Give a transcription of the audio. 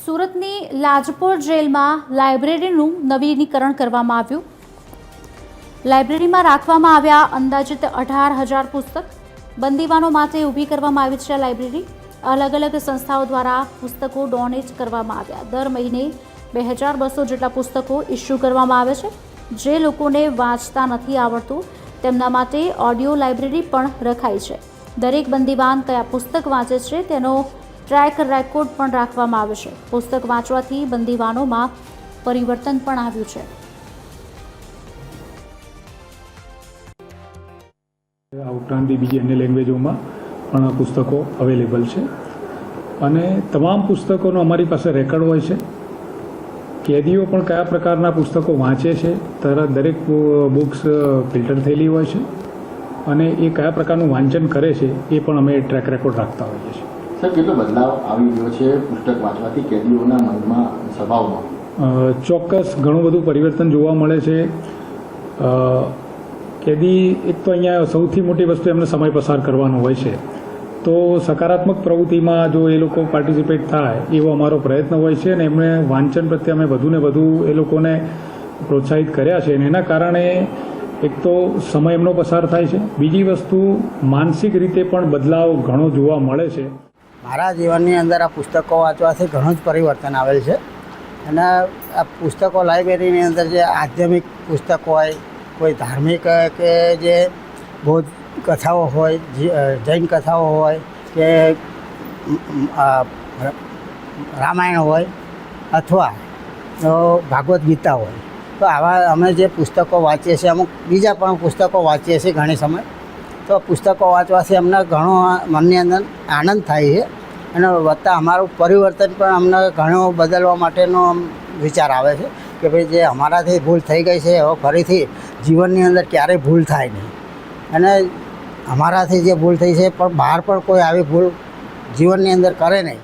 સુરતની લાજપોર જેલમાં લાઇબ્રેરીનું નવીનીકરણ કરવામાં આવ્યું। લાઇબ્રેરીમાં રાખવામાં આવ્યા અંદાજિત 18,000 પુસ્તક। બંદીવાનો માટે ઊભી કરવામાં આવી છે લાઇબ્રેરી। અલગ અલગ સંસ્થાઓ દ્વારા પુસ્તકો ડોનેટ કરવામાં આવ્યા। દર મહિને 2,200 જેટલા પુસ્તકો ઇસ્યુ કરવામાં આવે છે। જે લોકોને વાંચતા નથી આવડતું તેમના માટે ઓડિયો લાઇબ્રેરી પણ રખાઈ છે। દરેક બંદીવાન કયા પુસ્તક વાંચે છે તેનો ટ્રેક રેકોર્ડ પણ રાખવામાં આવે છે। પુસ્તક વાંચવાથી બંદીવાનોમાં પરિવર્તન પણ આવ્યું છે। આ ઉપરાંત બીજી અન્ય લેંગ્વેજોમાં પણ પુસ્તકો અવેલેબલ છે અને તમામ પુસ્તકોનો અમારી પાસે રેકોર્ડ હોય છે। કેદીઓ પણ કયા પ્રકારના પુસ્તકો વાંચે છે તરત દરેક બુક્સ ફિલ્ટર થયેલી હોય છે અને એ કયા પ્રકારનું વાંચન કરે છે એ પણ અમે ટ્રેક રેકોર્ડ રાખતા હોઈએ છીએ। સર, કેટલો બદલાવ આવી ગયો છે પુસ્તક વાંચવાથી કેદીઓના મનમાં, સ્વભાવમાં? ચોક્કસ ઘણું બધું પરિવર્તન જોવા મળે છે। કેદી એક તો અહીંયા સૌથી મોટી વસ્તુ એમને સમય પસાર કરવાનો હોય છે, તો સકારાત્મક પ્રવૃત્તિમાં જો એ લોકો પાર્ટિસિપેટ થાય એવો અમારો પ્રયત્ન હોય છે અને એમને વાંચન પ્રત્યે અમે વધુને વધુ એ લોકોને પ્રોત્સાહિત કર્યા છે અને એના કારણે એક તો સમય એમનો પસાર થાય છે, બીજી વસ્તુ માનસિક રીતે પણ બદલાવ ઘણો જોવા મળે છે। મારા જીવનની અંદર આ પુસ્તકો વાંચવાથી ઘણું જ પરિવર્તન આવેલ છે અને આ પુસ્તકો લાઇબ્રેરીની અંદર જે આધ્યાત્મિક પુસ્તકો હોય, કોઈ ધાર્મિક કે જે બૌદ્ધ કથાઓ હોય, જૈન કથાઓ હોય કે રામાયણ હોય અથવા તો ભાગવદ્ ગીતા હોય, તો આવા અમે જે પુસ્તકો વાંચીએ છીએ, અમુક બીજા પણ પુસ્તકો વાંચીએ છીએ ઘણી સમય, તો પુસ્તકો વાંચવાથી અમને ઘણો મનની અંદર આનંદ થાય છે અને વધતા અમારું પરિવર્તન પણ અમને ઘણું બદલવા માટેનો વિચાર આવે છે કે ભાઈ જે અમારાથી ભૂલ થઈ ગઈ છે હવે ફરીથી જીવનની અંદર ક્યારેય ભૂલ થાય નહીં અને અમારાથી જે ભૂલ થઈ છે પણ બહાર પણ કોઈ આવી ભૂલ જીવનની અંદર કરે નહીં।